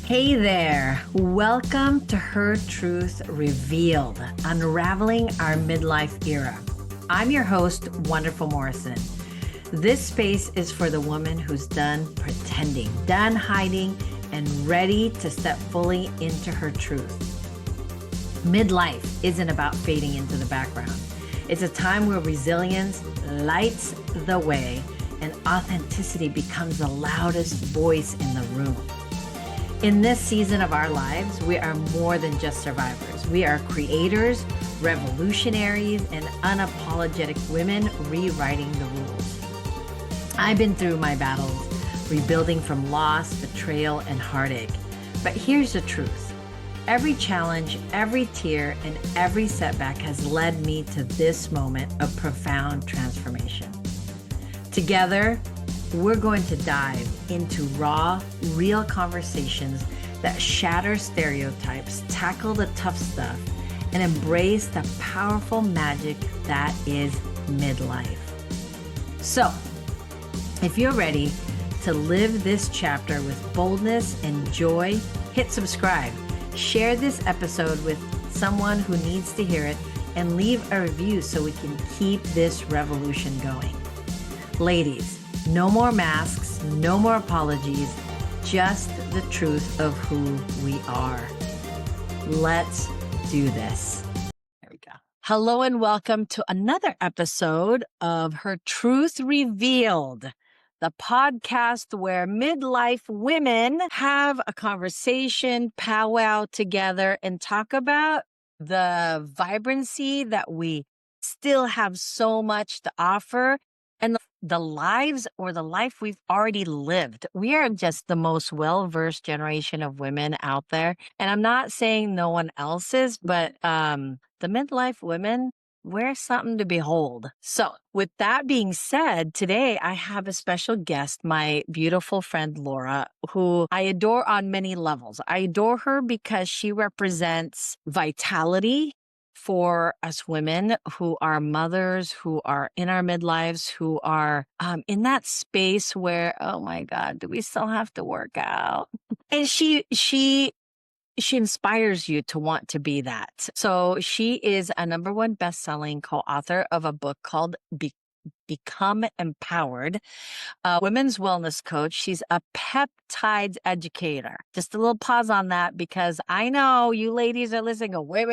Hey there, welcome to Her Truth Revealed, unraveling our midlife era. I'm your host, Wonderful Morrison. This space is for the woman who's done pretending, done hiding, and ready to step fully into her truth. Midlife isn't about fading into the background. It's a time where resilience lights the way and authenticity becomes the loudest voice in the room. In this season of our lives, we are more than just survivors. We are creators, revolutionaries, and unapologetic women rewriting the rules. I've been through my battles, rebuilding from loss, betrayal, and heartache. But here's the truth. Every challenge, every tear, and every setback has led me to this moment of profound transformation. Together, we're going to dive into raw, real conversations that shatter stereotypes, tackle the tough stuff, and embrace the powerful magic that is midlife. So, if you're ready to live this chapter with boldness and joy, hit subscribe. Share this episode with someone who needs to hear it and leave a review so we can keep this revolution going. Ladies, no more masks, no more apologies, just the truth of who we are. Let's do this. There we go. Hello and welcome to another episode of Her Truth Revealed, the podcast where midlife women have a conversation, powwow together, and talk about the vibrancy that we still have so much to offer and the lives or the life we've already lived. We are just the most well-versed generation of women out there. And I'm not saying no one else is, but the midlife women, we're something to behold. So with that being said, today I have a special guest, my beautiful friend, Laura, who I adore on many levels. I adore her because she represents vitality for us women who are mothers, who are in our midlives, who are in that space where, oh my God, do we still have to work out? And she inspires you to want to be that. So she is a #1 best-selling co-author of a book called Become Empowered, a women's wellness coach. She's a peptides educator. Just a little pause on that because I know you ladies are listening. Go, wait,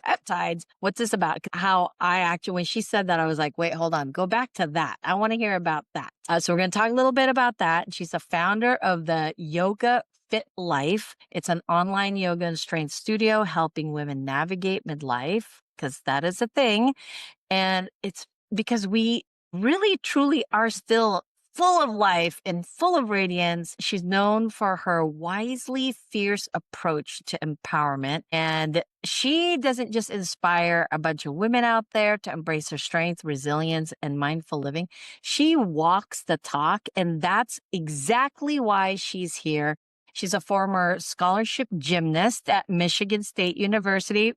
peptides. What's this about? How I actually, when she said that, I was like, wait, hold on, go back to that. I want to hear about that. So we're going to talk a little bit about that. She's the founder of the Yoga Fit Life. It's an online yoga and strength studio helping women navigate midlife because that is a thing. And it's because we really, truly are still full of life and full of radiance. She's known for her wisely fierce approach to empowerment. And she doesn't just inspire a bunch of women out there to embrace their strength, resilience, and mindful living. She walks the talk. And that's exactly why she's here. She's a former scholarship gymnast at Michigan State University,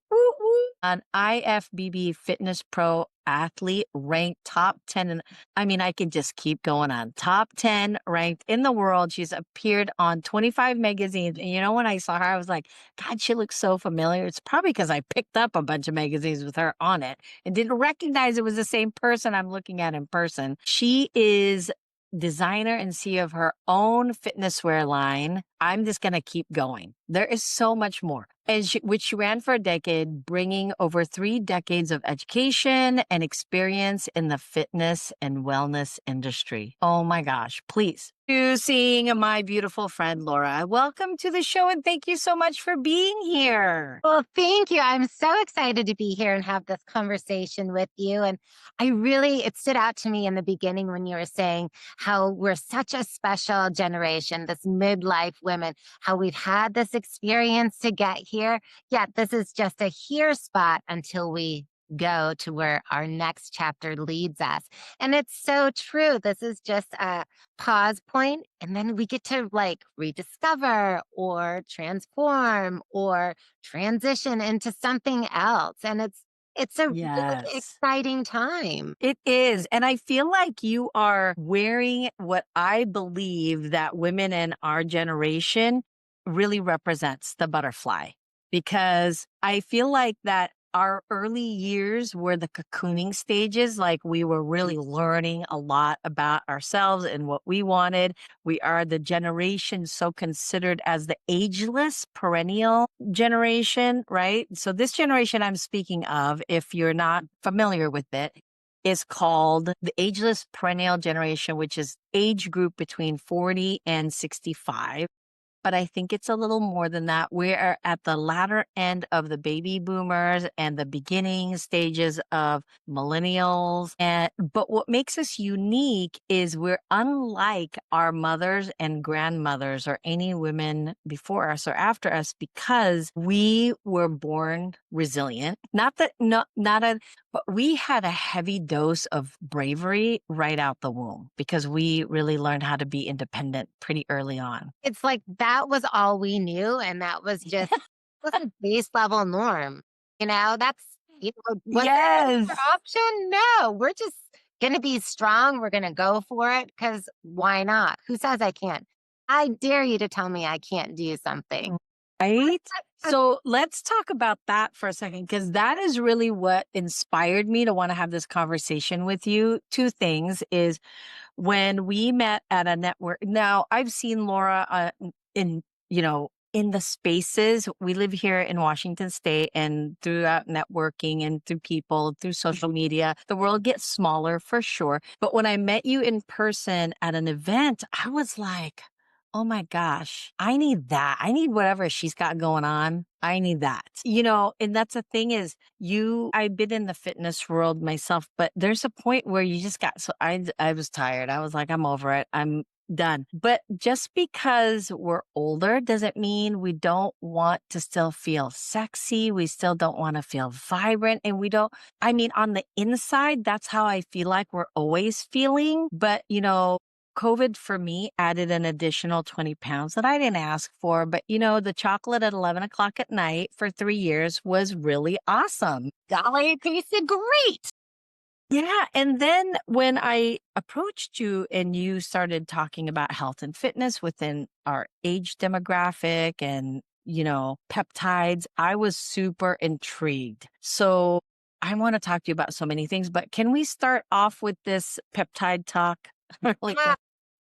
an IFBB Fitness Pro athlete, ranked top 10. And I mean, I can just keep going on. Top 10 ranked in the world. She's appeared on 25 magazines. And you know, when I saw her, I was like, God, she looks so familiar. It's probably because I picked up a bunch of magazines with her on it and didn't recognize it was the same person I'm looking at in person. She is designer and CEO of her own fitness wear line. I'm just going to keep going. There is so much more. And which she ran for a decade, bringing over 3 decades of education and experience in the fitness and wellness industry. Oh my gosh, please. Seeing my beautiful friend, Laura. Welcome to the show and thank you so much for being here. Well, thank you. I'm so excited to be here and have this conversation with you. And it stood out to me in the beginning when you were saying how we're such a special generation, this midlife women, how we've had this experience to get here. Yet this is just a here spot until we go to where our next chapter leads us. And it's so true. This is just a pause point, and then we get to rediscover or transform or transition into something else. And it's a really exciting time. It is. And I feel like you are wearing what I believe that women in our generation really represents the butterfly because I feel like that our early years were the cocooning stages. Like we were really learning a lot about ourselves and what we wanted. We are the generation so considered as the ageless perennial generation, right? So, this generation I'm speaking of, if you're not familiar with it, is called the ageless perennial generation, which is age group between 40 and 65, but I think it's a little more than that. We are at the latter end of the baby boomers and the beginning stages of millennials. And but what makes us unique is we're unlike our mothers and grandmothers or any women before us or after us because we were born resilient. Not that not a but we had a heavy dose of bravery right out the womb because we really learned how to be independent pretty early on. It's like that was all we knew, and that was just was a base level norm. That's was there another Yes. option? No, we're just gonna be strong. We're gonna go for it because why not? Who says I can't? I dare you to tell me I can't do something. Right? So let's talk about that for a second, because that is really what inspired me to want to have this conversation with you. Two things is when we met at a network. Now, I've seen Laura in, in the spaces. We live here in Washington State, and throughout networking and through people, through social media, the world gets smaller for sure. But when I met you in person at an event, I was like, oh my gosh, I need that. I need whatever she's got going on. I need that. And that's the thing is I've been in the fitness world myself, but there's a point where you just got, so I was tired. I was like, I'm over it. I'm done. But just because we're older doesn't mean we don't want to still feel sexy. We still don't want to feel vibrant. And on the inside, that's how I feel like we're always feeling. But, COVID for me added an additional 20 pounds that I didn't ask for. But, the chocolate at 11 o'clock at night for 3 years was really awesome. Golly, it tasted great. Yeah. And then when I approached you and you started talking about health and fitness within our age demographic and, peptides, I was super intrigued. So I want to talk to you about so many things, but can we start off with this peptide talk? Really Yeah, quick?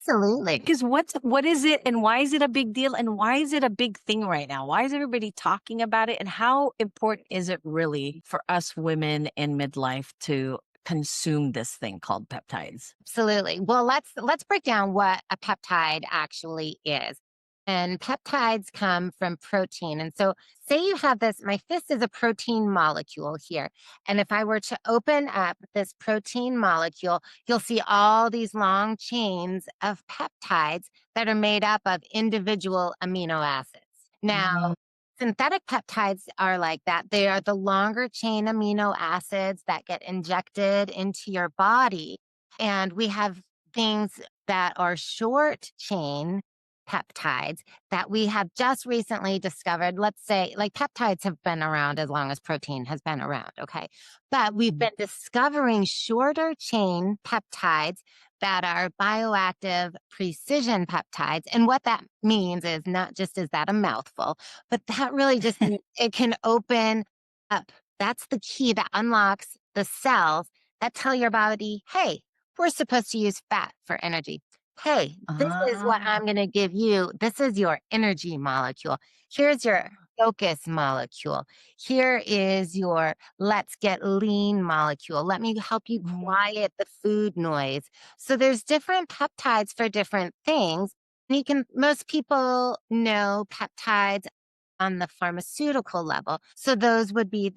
absolutely. Because what is it and why is it a big deal and why is it a big thing right now? Why is everybody talking about it and how important is it really for us women in midlife to consume this thing called peptides? Absolutely. Well, let's break down what a peptide actually is. And peptides come from protein. And so say you have this, my fist is a protein molecule here. And if I were to open up this protein molecule, you'll see all these long chains of peptides that are made up of individual amino acids. Now, Mhm. synthetic peptides are like that. They are the longer chain amino acids that get injected into your body, and we have things that are short chain peptides that we have just recently discovered. Let's say, like peptides have been around as long as protein has been around. Okay. But we've been discovering shorter chain peptides that are bioactive precision peptides. And what that means is not just is that a mouthful, but that really just means it can open up. That's the key that unlocks the cells that tell your body, hey, we're supposed to use fat for energy. Hey, this is what Ah. I'm going to give you. This is your energy molecule. Here's your focus molecule. Here is your let's get lean molecule. Let me help you Mhm. quiet the food noise. So there's different peptides for different things. And most people know peptides on the pharmaceutical level. So those would be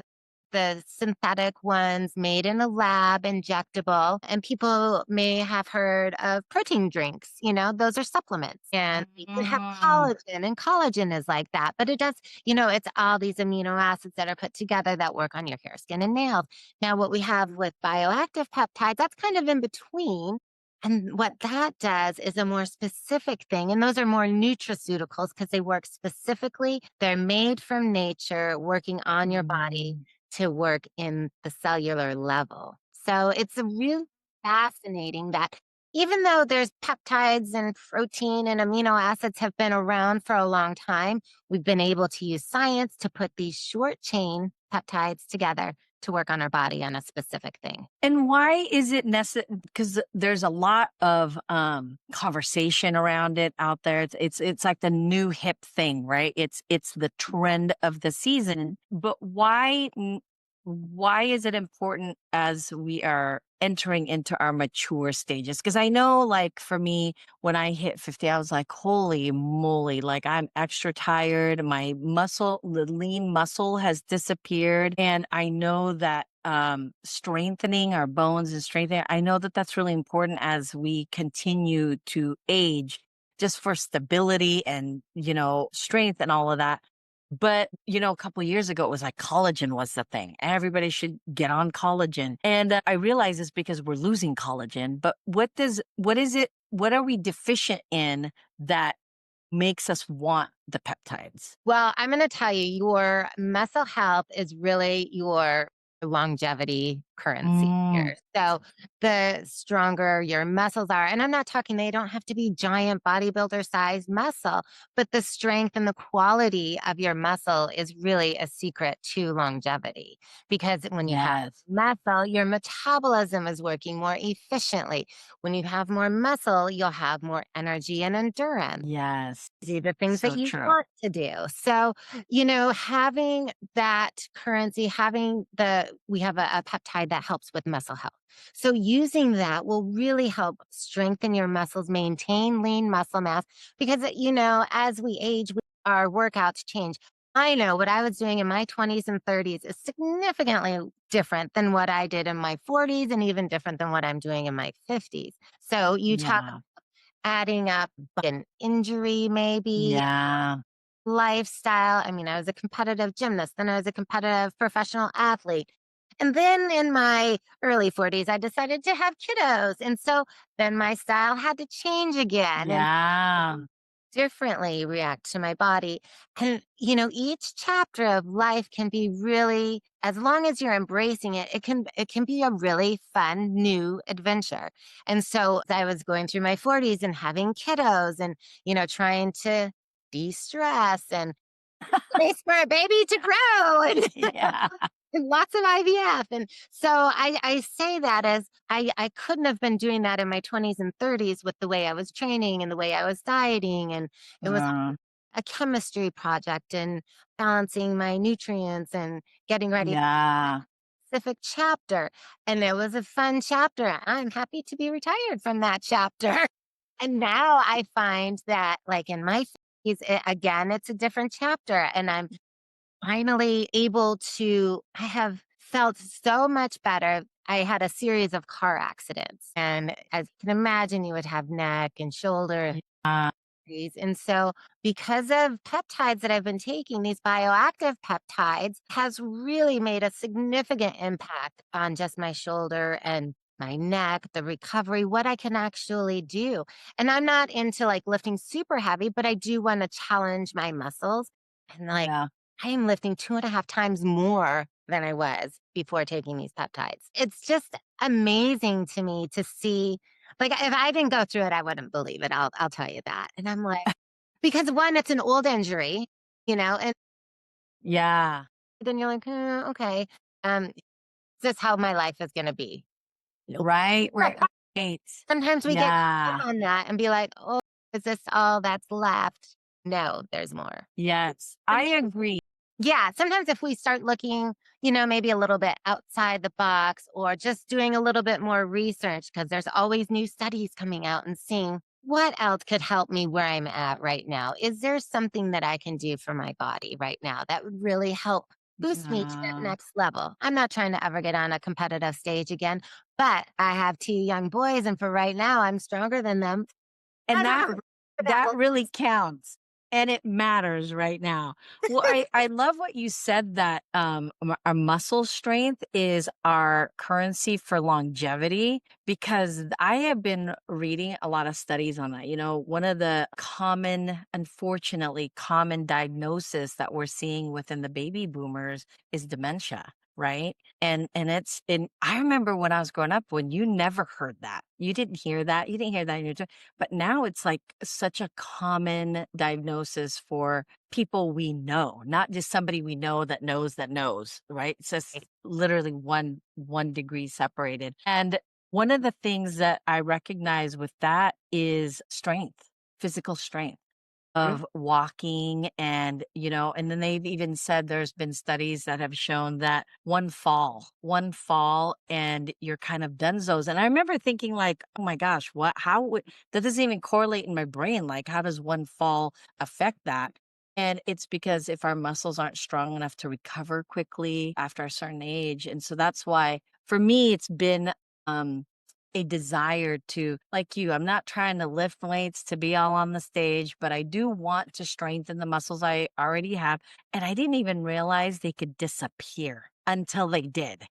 the synthetic ones made in a lab, injectable. And people may have heard of protein drinks, those are supplements. And we can have Mm. collagen, and collagen is like that. But it does, it's all these amino acids that are put together that work on your hair, skin, and nails. Now, what we have with bioactive peptides, that's kind of in between. And what that does is a more specific thing. And those are more nutraceuticals because they work specifically. They're made from nature, working on your body Mm. to work in the cellular level. So it's a real fascinating that. even though there's peptides and protein and amino acids have been around for a long time, we've been able to use science to put these short chain peptides together to work on our body on a specific thing. And why is it necessary? Because there's a lot of conversation around it out there. It's like the new hip thing, right? It's the trend of the season. But why is it important as we are entering into our mature stages? Because I know, like for me, when I hit 50, I was like, holy moly, like I'm extra tired. My muscle, the lean muscle has disappeared. And I know that strengthening our bones and strengthening, I know that that's really important as we continue to age, just for stability and, strength and all of that. But, a couple years ago, it was like collagen was the thing. Everybody should get on collagen. And I realize it's because we're losing collagen. But what are we deficient in that makes us want the peptides? Well, I'm going to tell you, your muscle health is really your longevity currency Mm, here. So, the stronger your muscles are, and I'm not talking, they don't have to be giant bodybuilder sized muscle, but the strength and the quality of your muscle is really a secret to longevity. Because when you have yes. muscle, your metabolism is working more efficiently. When you have more muscle, you'll have more energy and endurance, Yes. do the things that So you true. want to do. So, having that currency, we have a peptide that helps with muscle health. So, using that will really help strengthen your muscles, maintain lean muscle mass, because, as we age, our workouts change. I know what I was doing in my 20s and 30s is significantly different than what I did in my 40s and even different than what I'm doing in my 50s. So, you talk Yeah. adding up an injury, maybe Yeah. lifestyle. I mean, I was a competitive gymnast, then I was a competitive professional athlete. And then in my early 40s, I decided to have kiddos. And so then my style had to change again. And Yeah. differently react to my body. And, each chapter of life can be really, as long as you're embracing it, it can be a really fun new adventure. And so as I was going through my 40s and having kiddos and, trying to de-stress and place for a baby to grow and Yeah. and lots of IVF. And so I say that as I couldn't have been doing that in my 20s and 30s with the way I was training and the way I was dieting. And it was Uh, a chemistry project and balancing my nutrients and getting ready for yeah. a specific chapter. And it was a fun chapter. I'm happy to be retired from that chapter. And now I find that, like in my 50s, again, it's a different chapter. And I'm finally able to I have felt so much better. I had a series of car accidents, and as you can imagine, you would have neck and shoulder Yeah. injuries. And so, because of peptides that I've been taking, these bioactive peptides has really made a significant impact on just my shoulder and my neck, the recovery, what I can actually do. And I'm not into like lifting super heavy, but I do want to challenge my muscles. And like, Yeah. I am lifting 2.5 times more than I was before taking these peptides. It's just amazing to me to see, like, if I didn't go through it, I wouldn't believe it. I'll tell you that. And I'm like, because one, it's an old injury, and Yeah. then you're like, okay, is this how my life is going to be? Nope. Right. But Right. Right. sometimes we get Yeah. caught on that and be like, oh, is this all that's left? No, there's more. Yes. I agree. Yeah, sometimes if we start looking, maybe a little bit outside the box or just doing a little bit more research, because there's always new studies coming out and seeing what else could help me where I'm at right now. Is there something that I can do for my body right now that would really help boost me to that Yeah. next level? I'm not trying to ever get on a competitive stage again, but I have two young boys, and for right now, I'm stronger than them. I And don't that know. That that will really counts, and it matters right now. Well, I love what you said that, our muscle strength is our currency for longevity, because I have been reading a lot of studies on that. One of the unfortunately common diagnosis that we're seeing within the baby boomers is dementia. right? And I remember when I was growing up when you never heard that. You didn't hear that. You didn't hear that in your but now it's like such a common diagnosis for people we know, not just somebody we know that knows, right? It's just literally one degree separated. And one of the things that I recognize with that is strength, physical strength Mhm. of walking and then they've even said there's been studies that have shown that one fall and you're kind of dunzos. And I remember thinking like, oh my gosh, how would that doesn't even correlate in my brain. Like, how does one fall affect that? And it's because if our muscles aren't strong enough to recover quickly after a certain age. And so that's why for me, it's been, um, a desire to like you, I'm not trying to lift weights to be all on the stage, but I do want to strengthen the muscles I already have, and I didn't even realize they could disappear until they did.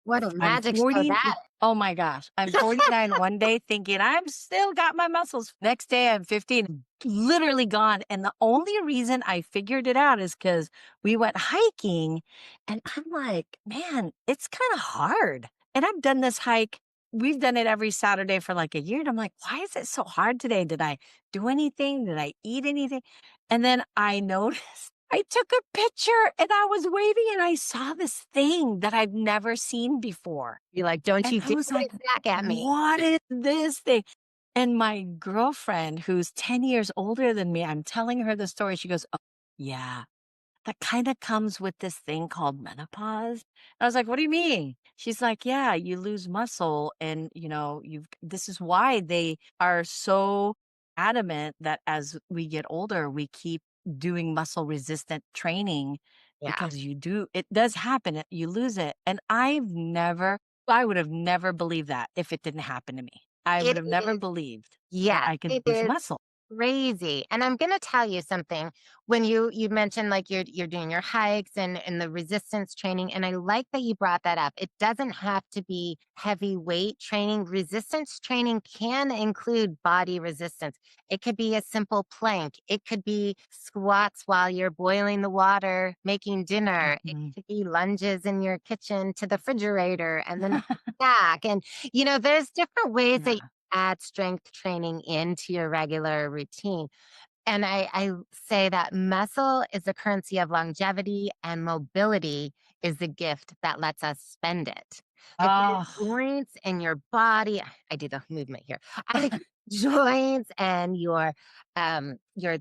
What a I'm magic show 40 that oh my gosh, I'm 49 one day thinking, "I'm still got my muscles." Next day, I'm 15, literally gone, and the only reason I figured it out is because we went hiking, and I'm like, "Man, it's kinda hard." And I've done this hike we've done it every Saturday for, like, a year, and I'm like, "Why is it so hard today? Did I do anything? Did I eat anything?" And then I noticed I took a picture, and I was waving, and I saw this thing that I've never seen before. you're like, "Don't And you I dare was like, wave back at me." "What is this thing?" And my girlfriend, who's 10 years older than me, I'm telling her the story, she goes, "Oh, yeah, that kinda comes with this thing called menopause." I was like, "What do you mean?" She's like, "Yeah, you lose muscle and, you've this is why they are so adamant that as we get older, we keep doing muscle resistant training Yeah. because it does happen, you lose it." And I would have never believed that if it didn't happen to me. I would It have never is believed that Yes, I could it lose is muscle. crazy. And I'm gonna tell you something. When you mentioned like you're doing your hikes and the resistance training, and I like that you brought that up. It doesn't have to be heavy weight training. Resistance training can include body resistance. It could be a simple plank. It could be squats while you're boiling the water, making dinner. It Mhm. could be lunges in your kitchen to the refrigerator and then back. And there's different ways that Yeah. add strength training into your regular routine. And I say that muscle is the currency of longevity and mobility is the gift that lets us spend it. Like your Oh. joints and your body, I do the movement here. I, joints and your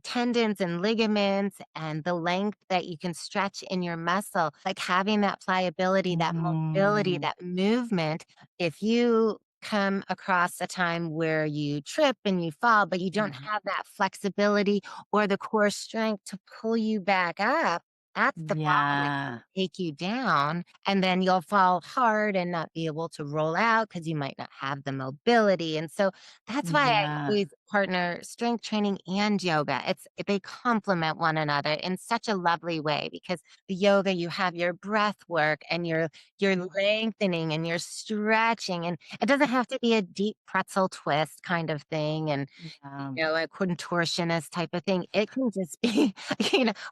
tendons and ligaments and the length that you can stretch in your muscle, like having that pliability, that mobility, Mm. that movement. If you come across a time where you trip and you fall, but you don't Mhm. have that flexibility or the core strength to pull you back up, that's the problem. It can Yeah. take you down, and then you'll fall hard and not be able to roll out because you might not have the mobility. And so that's why I Yeah. always partner strength training and yoga. They complement one another in such a lovely way because the yoga, you have your breath work and you're lengthening and you're stretching, and it doesn't have to be a deep pretzel twist kind of thing and, Yeah. a contortionist type of thing. It can just be,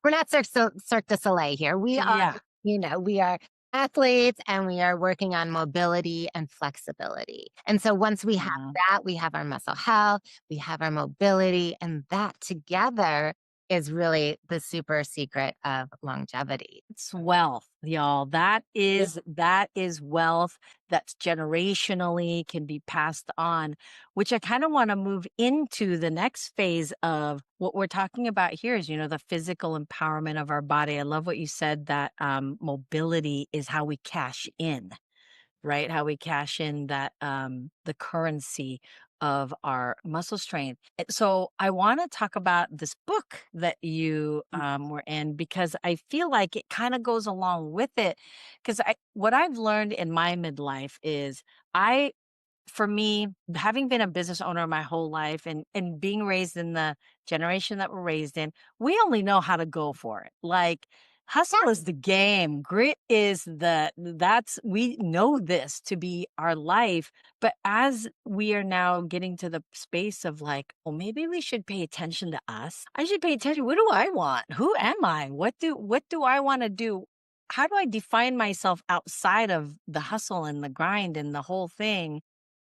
we're not Cirque du Soleil here. Yeah. We are athletes and we are working on mobility and flexibility. And so once we have Yeah. that, we have our muscle health, we have our mobility, and that together is really the super secret of longevity. It's wealth, y'all. That is wealth that's generationally can be passed on, which I kind of want to move into the next phase of what we're talking about here is, the physical empowerment of our body. I love what you said that mobility is how we cash in. Right? How we cash in that, the currency of our muscle strength. So I want to talk about this book that you were in because I feel like it kind of goes along with it. Because what I've learned in my midlife is I for me, having been a business owner my whole life and being raised in the generation that we're raised in, we only know how to go for it. Like hustle is the game. Grit is that's we know this to be our life. But as we are now getting to the space of like, well, maybe we should pay attention to us. I should pay attention. What do I want? Who am I? What do I want to do? how do I define myself outside of the hustle and the grind and the whole thing?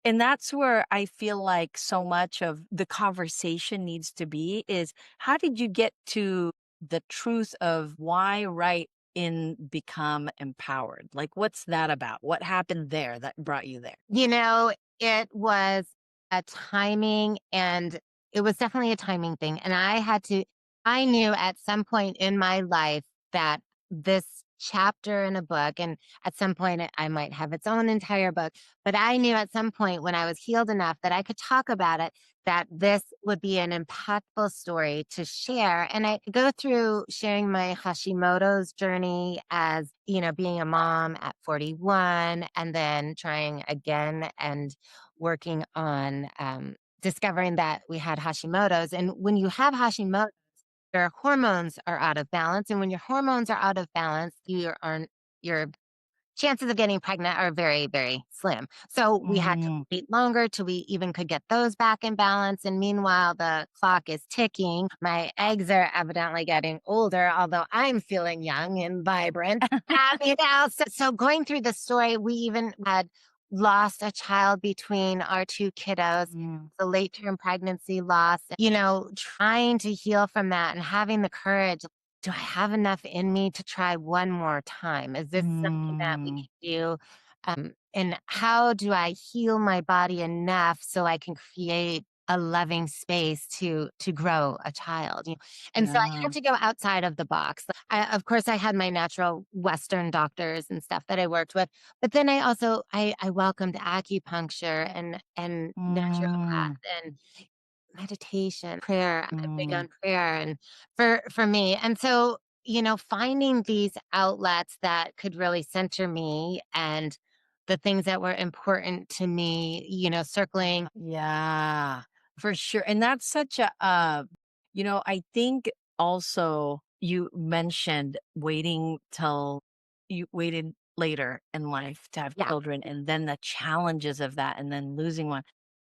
And that's where I feel like so much of the conversation needs to be is how did you get to the truth of why write in become empowered? Like, what's that about? What happened there that brought you there? You know, it was a timing and it was definitely a timing thing. And I knew at some point in my life that this chapter in a book, and at some point I might have its own entire book, but I knew at some point when I was healed enough that I could talk about it, that this would be an impactful story to share. And I go through sharing my Hashimoto's journey as, being a mom at 41 and then trying again and working on discovering that we had Hashimoto's. And when you have Hashimoto, your hormones are out of balance. And when your hormones are out of balance, your chances of getting pregnant are very, very slim. So we had to Mm. wait longer till we even could get those back in balance. And meanwhile, the clock is ticking. My eggs are evidently getting older, although I'm feeling young and vibrant. So going through the story, we even had lost a child between our two kiddos, Mm. the late term pregnancy loss, trying to heal from that and having the courage. Do I have enough in me to try one more time? Is this something that we Mm. can do? And how do I heal my body enough so I can create a loving space to grow a child? And so I Yeah. had to go outside of the box. Of course, I had my natural Western doctors and stuff that I worked with, but then I welcomed acupuncture and Mm. naturopath and meditation, prayer. I'm big Mm. on prayer and for me. And so, finding these outlets that could really center me and the things that were important to me, circling. Yeah, for sure. And that's such a, I think also you mentioned waiting till you waited later in life to have Yeah. children and then the challenges of that and then losing one.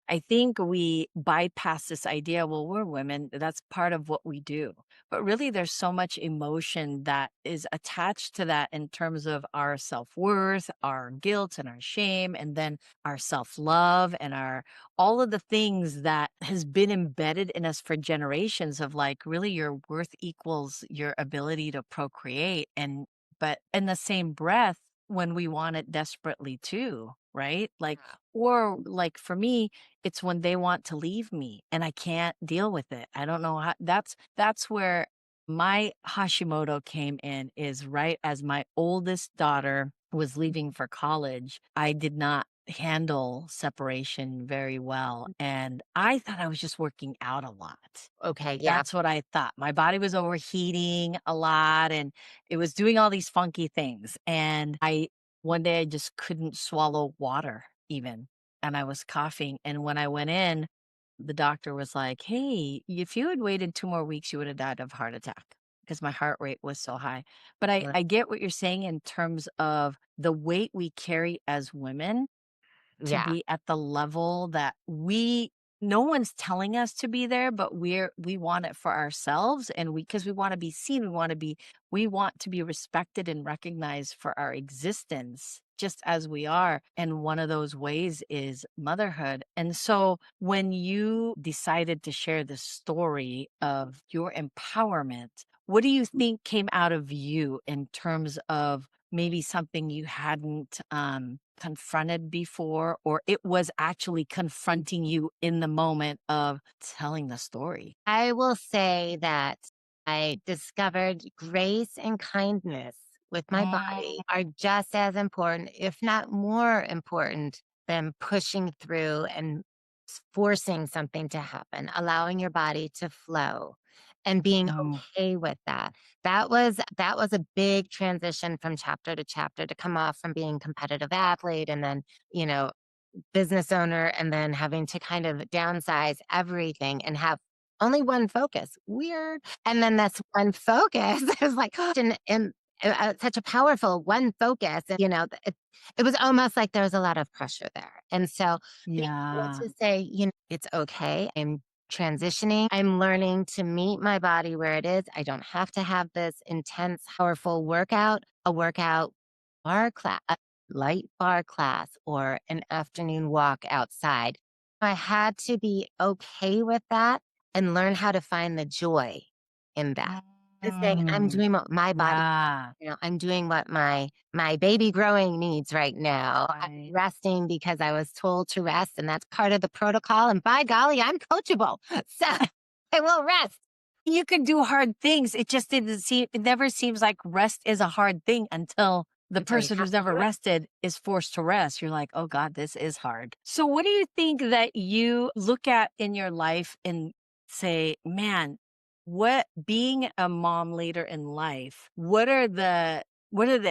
I think we bypass this idea, well, we're women, that's part of what we do. But really, there's so much emotion that is attached to that in terms of our self worth, our guilt, and our shame, and then our self love and our all of the things that has been embedded in us for generations of like really your worth equals your ability to procreate and but in the same breath when we want it desperately too, right? Like or like for me it's when they want to leave me and I can't deal with it. I don't know how that's where my Hashimoto came in is right as my oldest daughter was leaving for college. I did not handle separation very well. And I thought I was just working out a lot. Okay. Yeah. That's what I thought. My body was overheating a lot and it was doing all these funky things. And one day I just couldn't swallow water even. And I was coughing. And when I went in, the doctor was like, hey, if you had waited 2 more weeks, you would have died of a heart attack because my heart rate was so high. But I get what you're saying in terms of the weight we carry as women to Yeah. be at the level that no one's telling us to be there, but we want it for ourselves and because we want to be seen, we want to be respected and recognized for our existence just as we are. And one of those ways is motherhood. And so when you decided to share the story of your empowerment, what do you think came out of you in terms of maybe something you hadn't confronted before, or it was actually confronting you in the moment of telling the story? I will say that I discovered grace and kindness with my body Mm. are just as important, if not more important, than pushing through and forcing something to happen, allowing your body to flow and being Mm. okay with that. That was a big transition from chapter to chapter to come off from being competitive athlete and then, you know, business owner and then having to kind of downsize everything and have only one focus. Weird. And then that's one focus is like such a powerful one focus. And, it was almost like there was a lot of pressure there. And so being able Yeah. to say, it's okay. transitioning. I'm learning to meet my body where it is. I don't have to have this intense, powerful workout, a workout bar class, a light bar class, or an afternoon walk outside. I had to be okay with that and learn how to find the joy in that. Just saying, I'm Mm, doing what my body, yeah. I'm doing what my baby growing needs right now. I'm Right. resting because I was told to rest, and that's part of the protocol. And by golly, I'm coachable, so I will rest. You can do hard things. It just didn't seem, it never seems like rest is a hard thing until the Until you person have who's to never do it. rested is forced to rest. You're like, oh God, this is hard. So, what do you think that you look at in your life and say, man, what being a mom later in life, what are the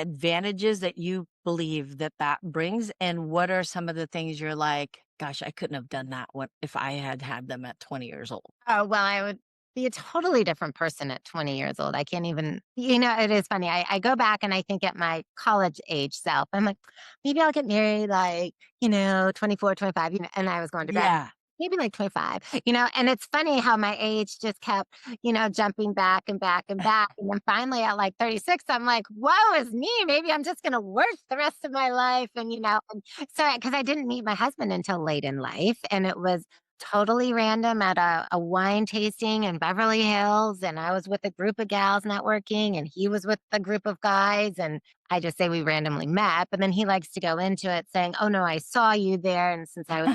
advantages that you believe that that brings? And what are some of the things you're like, gosh, I couldn't have done that what if I had had them at 20 years old? Oh, well, I would be a totally different person at 20 years old. I can't even, it is funny. I go back and I think at my college age self, I'm like, maybe I'll get married like, 24, 25, and I was going to grad. Yeah. Maybe like 25, and it's funny how my age just kept, jumping back and back and back. And then finally at like 36, I'm like, whoa, is me. Maybe I'm just going to work the rest of my life. And so because I didn't meet my husband until late in life, and it was totally random at a wine tasting in Beverly Hills. And I was with a group of gals networking, and he was with a group of guys. And I just say we randomly met, but then he likes to go into it saying, oh no, I saw you there. And since I was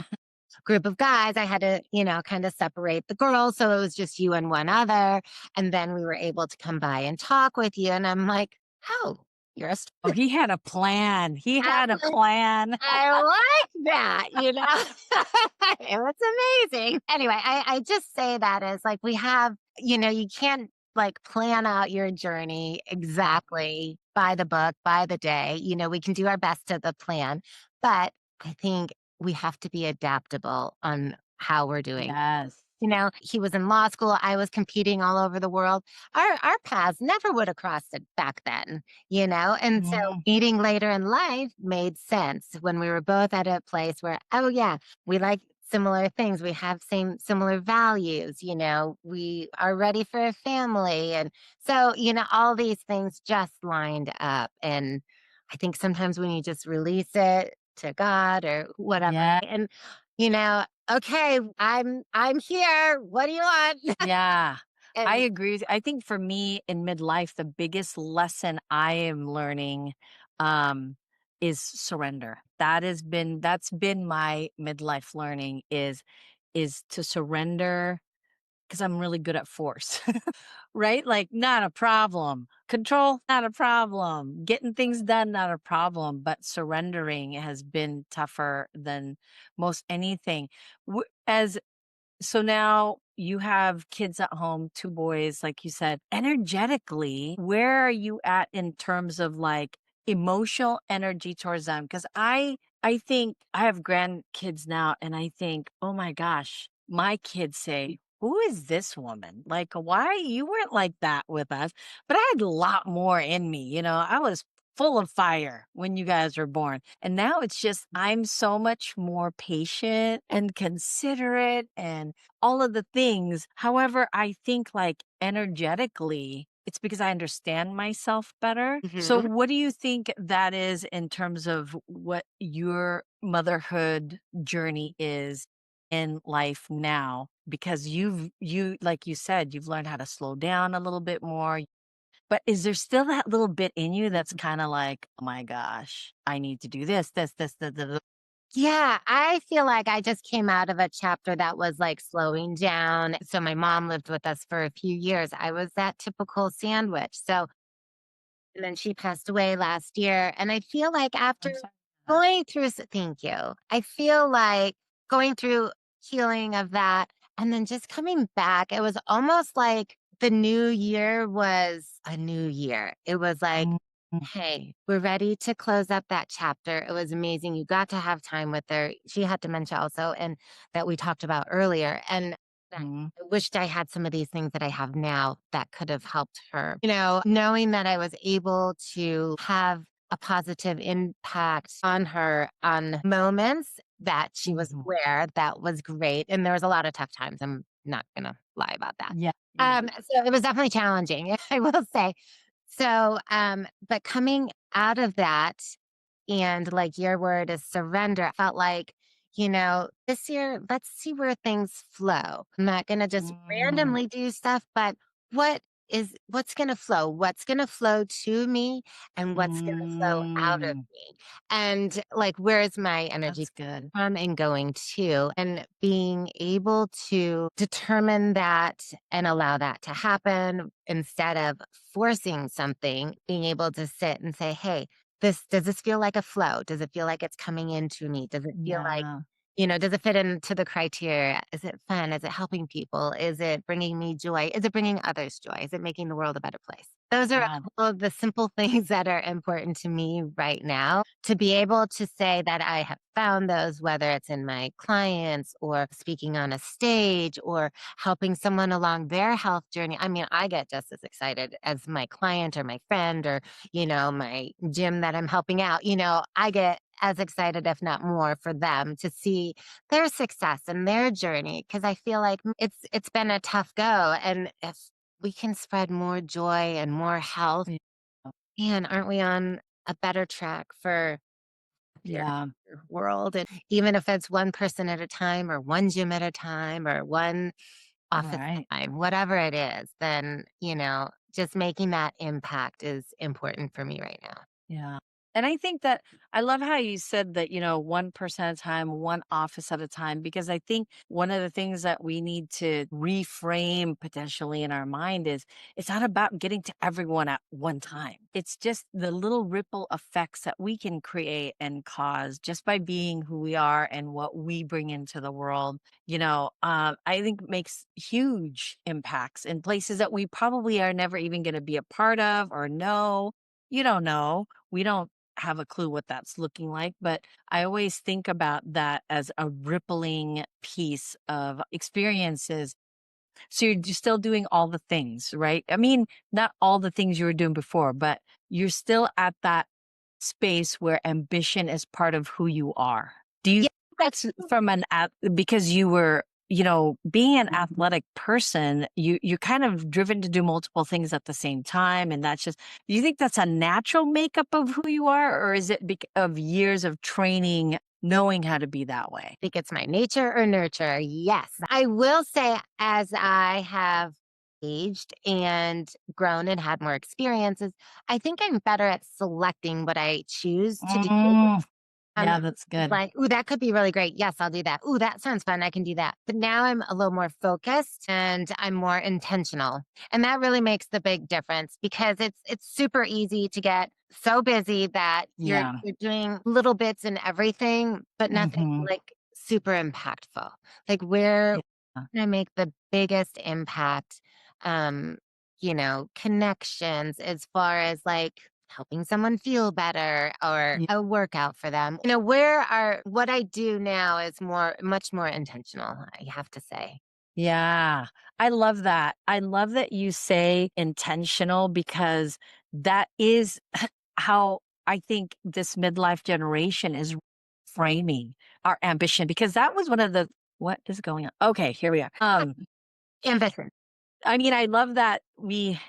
group of guys, I had to, kind of separate the girls. So it was just you and one other. And then we were able to come by and talk with you. And I'm like, oh, you're a Oh, he had a plan. He I'm had a like, plan. I like that. It was amazing. Anyway, I just say that as like we have, you can't like plan out your journey exactly by the book, by the day. We can do our best to the plan, but I think we have to be adaptable on how we're doing. Yes. He was in law school. I was competing all over the world. Our paths never would have crossed it back then. And so Mhm. meeting later in life made sense when we were both at a place where, oh yeah, we like similar things. We have similar values, we are ready for a family. And so, all these things just lined up. And I think sometimes when you just release it to God or whatever, Yeah. and okay, I'm here. What do you want? Yeah. I And agree I think for me in midlife, the biggest lesson I am learning, um, is surrender. That's been my midlife learning is to surrender because 'cause I'm really good at force. Right? Like, not a problem. Control, not a problem. Getting things done, not a problem. But surrendering has been tougher than most anything. As so now you have kids at home, 2 boys, like you said. Energetically, where are you at in terms of, like, emotional energy towards them? Because I think I have grandkids now, and I think, "Oh my gosh." My kids say, "Who is this woman? Like, why you weren't like that with us." But I had a lot more in me, I was full of fire when you guys were born. And now it's just I'm so much more patient and considerate and all of the things. However, I think like energetically, it's because I understand myself better. So, Mhm. what do you think that is in terms of what your motherhood journey is in life now? Because like you said, you've learned how to slow down a little bit more, but is there still that little bit in you that's kinda like, "Oh my gosh, I need to do this, the" Yeah, I feel like I just came out of a chapter that was like slowing down. So my mom lived with us for a few years. I was that typical sandwich. So and then she passed away last year. And I feel like after I'm sorry about that. going through, thank you. I feel like going through healing of that and then just coming back, it was almost like the new year was a new year. It was like, Mm, hey, we're ready to close up that chapter. It was amazing. You got to have time with her. She had dementia also, and that we talked about earlier. And mhm, I wished I had some of these things that I have now that could have helped her. Knowing that I was able to have a positive impact on her on moments that she was mhm. aware, that was great. And there was a lot of tough times. I'm not gonna lie about that. Yeah. Yeah. So it was definitely challenging, I will say. So, but coming out of that, and like your word is surrender, I felt like, this year, let's see where things flow. I'm not going to just Mm, randomly do stuff, but what's going to flow? What's going to flow to me and what's going to flow out of mm, me? And like, where's my energy that's good. from and going to? And being able to determine that and allow that to happen instead of forcing something, being able to sit and say, hey, does this feel like a flow? Does it feel like it's coming into me? Does it feel like, Yeah. does it fit into the criteria? Is it fun? Is it helping people? Is it bringing me joy? Is it bringing others joy? Is it making the world a better place? Those are Wow. all of the simple things that are important to me right now. To be able to say that I have found those, whether it's in my clients or speaking on a stage or helping someone along their health journey. I mean, I get just as excited as my client or my friend or my gym that I'm helping out, I get as excited, if not more, for them to see their success and their journey. Cause I feel like it's been a tough go. And if we can spread more joy and more health, Yeah. man, aren't we on a better track for your Yeah. world? And even if it's one person at a time or one gym at a time or one office Right. time, whatever it is, then, just making that impact is important for me right now. Yeah. And I think that I love how you said that, one person at a time, one office at a time, because I think one of the things that we need to reframe potentially in our mind is it's not about getting to everyone at one time. It's just the little ripple effects that we can create and cause just by being who we are and what we bring into the world, I think makes huge impacts in places that we probably are never even going to be a part of or know. You don't know. We don't have a clue what that's looking like, but I always think about that as a rippling piece of experiences. So you're just still doing all the things, right? I mean, not all the things you were doing before, but you're still at that space where ambition is part of who you are. Do you Yeah. think that's from because you were, being an athletic person, you're kind of driven to do multiple things at the same time. And that's just, do you think that's a natural makeup of who you are? Or is it of years of training, knowing how to be that way? Think it's my nature or nurture. Yes. I will say, as I have aged and grown and had more experiences, I think I'm better at selecting what I choose to do. Mm, Um, yeah, that's good. like, ooh, that could be really great. Yes, I'll do that. Ooh, that sounds fun. I can do that. But now I'm a little more focused and I'm more intentional. And that really makes the big difference because it's super easy to get so busy that you're Yeah. you're doing little bits in everything, but nothing Hmm. like super impactful. Like where Yeah. can I make the biggest impact? Um, connections as far as like helping someone feel better or Yeah. a workout for them. What I do now is much more intentional, I have to say. Yeah, I love that. I love that you say intentional because that is how I think this midlife generation is framing our ambition because that was one of the what is going on? Okay, here we are. Ambition. I mean, I love that we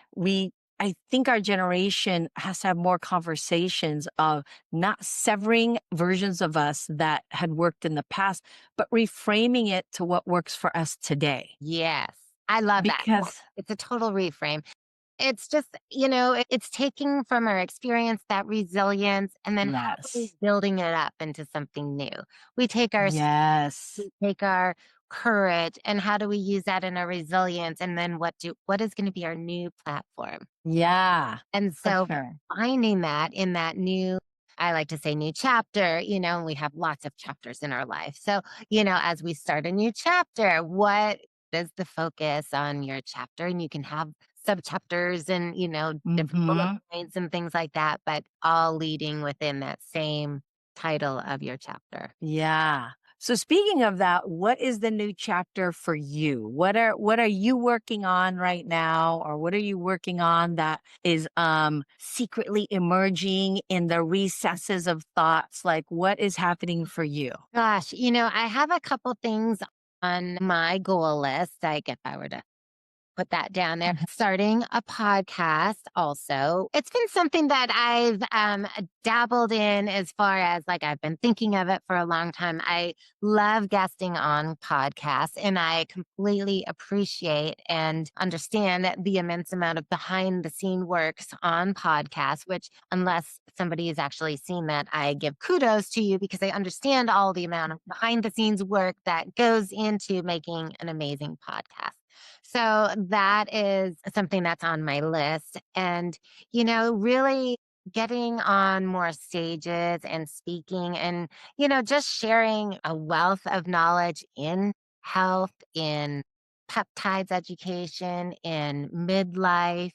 I think our generation has to have more conversations of not severing versions of us that had worked in the past, but reframing it to what works for us today. Yes. I love that. Yes. Because It's a total reframe. It's just, it's taking from our experience that resilience and then how are we yes. building it up into something new? We take our Yes. we take our courage and how do we use that in our resilience and then what is going to be our new platform. Yeah, And for so sure. finding that in that new, I like to say new chapter, and we have lots of chapters in our life. So, as we start a new chapter, what is the focus on your chapter? And you can have sub chapters and, different bullet Mhm. points and things like that, but all leading within that same title of your chapter. Yeah. So speaking of that, what is the new chapter for you? What are you working on right now or what are you working on that is secretly emerging in the recesses of thoughts? Like what is happening for you? Gosh, I have a couple things on my goal list, like if I were to put that down there. Starting a podcast also. It's been something that I've dabbled in as far as like I've been thinking of it for a long time. I love guesting on podcasts and I completely appreciate and understand the immense amount of behind the scene works on podcasts, which unless somebody has actually seen that, I give kudos to you because I understand all the amount of behind the scenes work that goes into making an amazing podcast. So that is something that's on my list. And, really getting on more stages and speaking and, just sharing a wealth of knowledge in health, in peptides education, in midlife,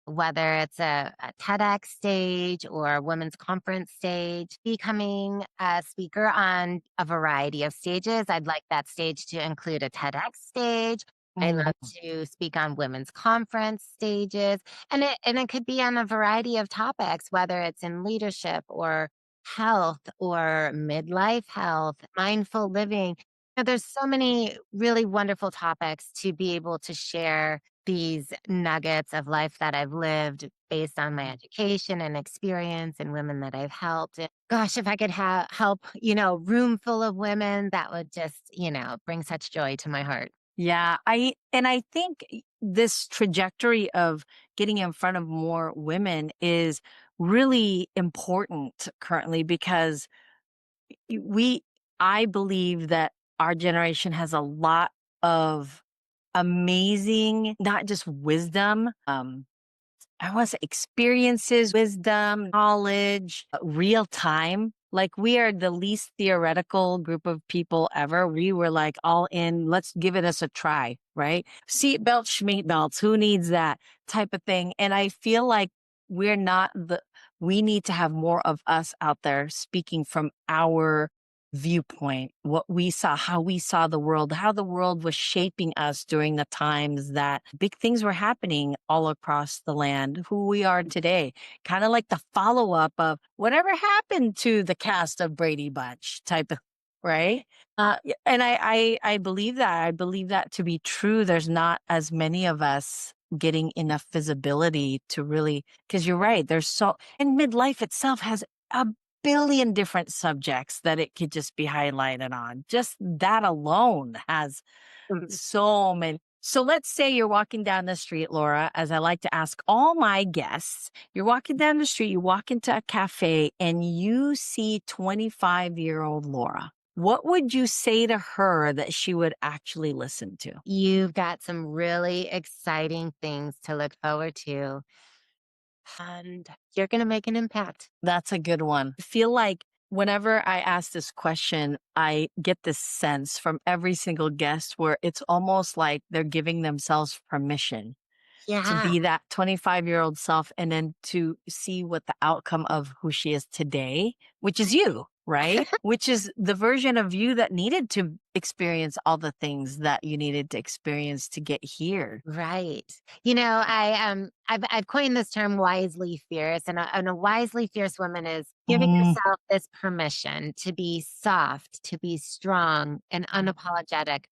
whether it's a TEDx stage or a women's conference stage, becoming a speaker on a variety of stages. I'd like that stage to include a TEDx stage. I love to speak on women's conference stages, and it could be on a variety of topics, whether it's in leadership or health or midlife health, mindful living. There's so many really wonderful topics to be able to share these nuggets of life that I've lived based on my education and experience and women that I've helped. And gosh, if I could help, room full of women, that would just, bring such joy to my heart. Yeah, I think this trajectory of getting in front of more women is really important currently because we I believe that our generation has a lot of amazing, not just wisdom, I want to say experiences, wisdom, knowledge, real time. Like we are the least theoretical group of people ever. We were like all in, let's give it us a try, right? Seat belts, schmeat belts, who needs that type of thing? And I feel like we're not the, we need to have more of us out there speaking from our viewpoint, what we saw, how we saw the world, how the world was shaping us during the times that big things were happening all across the land, who we are today. Kind of like the follow up of whatever happened to the cast of Brady Bunch type of, right? And I believe that. I believe that to be true. There's not as many of us getting enough visibility to really, because you're right. And midlife itself has a billion different subjects that it could just be highlighted on. Just that alone has so many. So let's say you're walking down the street, Laura, as I like to ask all my guests, you're walking down the street, you walk into a cafe and you see 25-year-old Laura. What would you say to her that she would actually listen to? You've got some really exciting things to look forward to, and you're going to make an impact. That's a good one. I feel like whenever I ask this question, I get this sense from every single guest where it's almost like they're giving themselves permission to Yeah, be that 25-year-old self and then to see what the outcome of who she is today, which is you, right? Which is the version of you that needed to experience all the things that you needed to experience to get here. right. I've coined this term wisely fierce, and a wisely fierce woman is giving yourself this permission to be soft, to be strong and unapologetic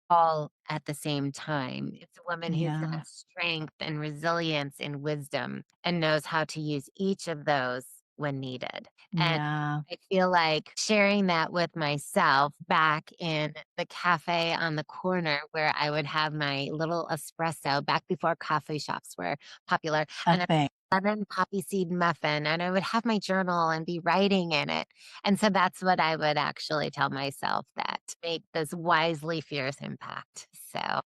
all at the same time. It's a woman who's Yeah. got strength and resilience and wisdom and knows how to use each of those when needed. And Yeah. I feel like sharing that with myself back in the cafe on the corner where I would have my little espresso back before coffee shops were popular A and a thing. lemon poppy seed muffin, and I would have my journal and be writing in it. And so that's what I would actually tell myself, that to make this wisely fierce impact. So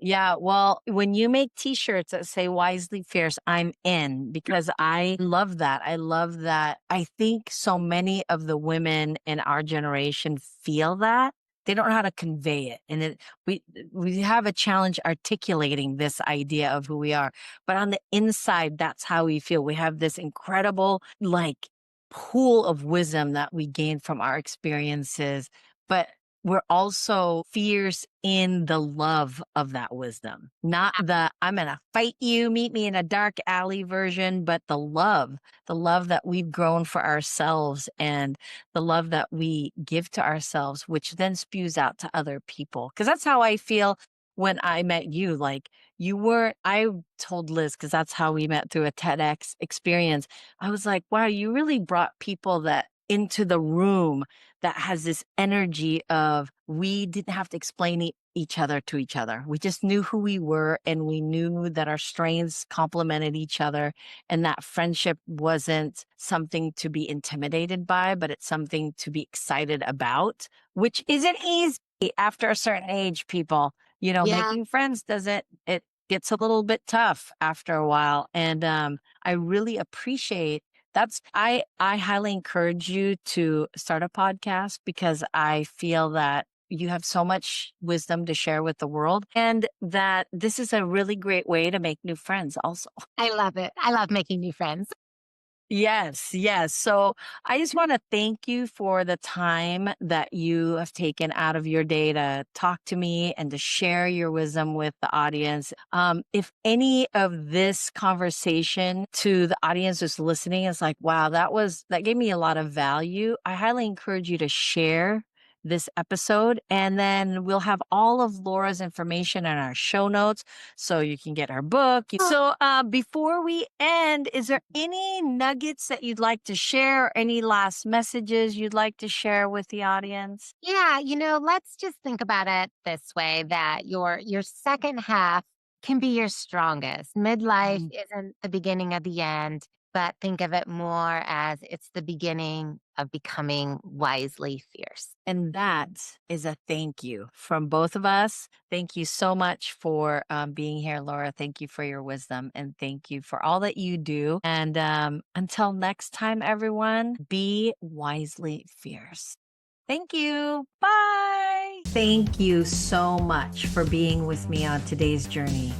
Yeah, well, when you make t-shirts that say wisely fierce, I'm in because I love that. I love that. I think so many of the women in our generation feel that. They don't know how to convey it. And we have a challenge articulating this idea of who we are. But on the inside, that's how we feel. We have this incredible like pool of wisdom that we gain from our experiences. But we're also fierce in the love of that wisdom, not the I'm going to fight you, meet me in a dark alley version, but the love that we've grown for ourselves and the love that we give to ourselves, which then spews out to other people. Cause that's how I feel when I met you. Like I told Liz, cause that's how we met through a TEDx experience. I was like, wow, you really brought people that into the room that has this energy of we didn't have to explain each other to each other. We just knew who we were and we knew that our strengths complemented each other and that friendship wasn't something to be intimidated by, but it's something to be excited about, which isn't easy after a certain age, people. Yeah. Making friends it gets a little bit tough after a while. And I really appreciate I highly encourage you to start a podcast because I feel that you have so much wisdom to share with the world and that this is a really great way to make new friends also. I love it. I love making new friends. Yes, yes. So I just want to thank you for the time that you have taken out of your day to talk to me and to share your wisdom with the audience. If any of this conversation to the audience who's listening is like, wow, that gave me a lot of value, I highly encourage you to share this episode and then we'll have all of Laura's information in our show notes so you can get her book. So before we end, is there any nuggets that you'd like to share or any last messages you'd like to share with the audience? Yeah, let's just think about it this way that your second half can be your strongest. Midlife Mm. isn't the beginning of the end, but think of it more as it's the beginning of becoming wisely fierce. And that is a thank you from both of us. Thank you so much for being here, Laura. Thank you for your wisdom and thank you for all that you do. And until next time, everyone, be wisely fierce. Thank you. Bye. Thank you so much for being with me on today's journey.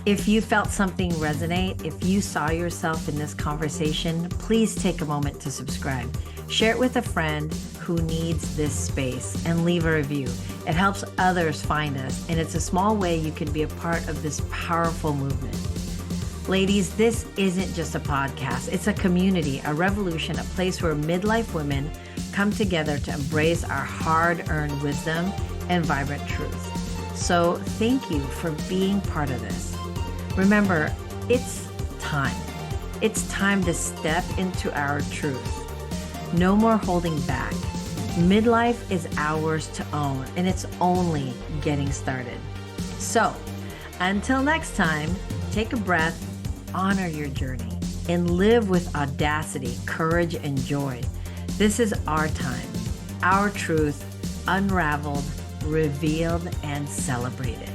If you felt something resonate, if you saw yourself in this conversation, please take a moment to subscribe. Share it with a friend who needs this space and leave a review. It helps others find us, and it's a small way you can be a part of this powerful movement. Ladies, this isn't just a podcast. It's a community, a revolution, a place where midlife women come together to embrace our hard-earned wisdom and vibrant truth. So thank you for being part of this. Remember, it's time. It's time to step into our truth. No more holding back. Midlife is ours to own, and it's only getting started. So, until next time, take a breath, honor your journey, and live with audacity, courage, and joy. This is our time, our truth, unraveled, revealed, and celebrated.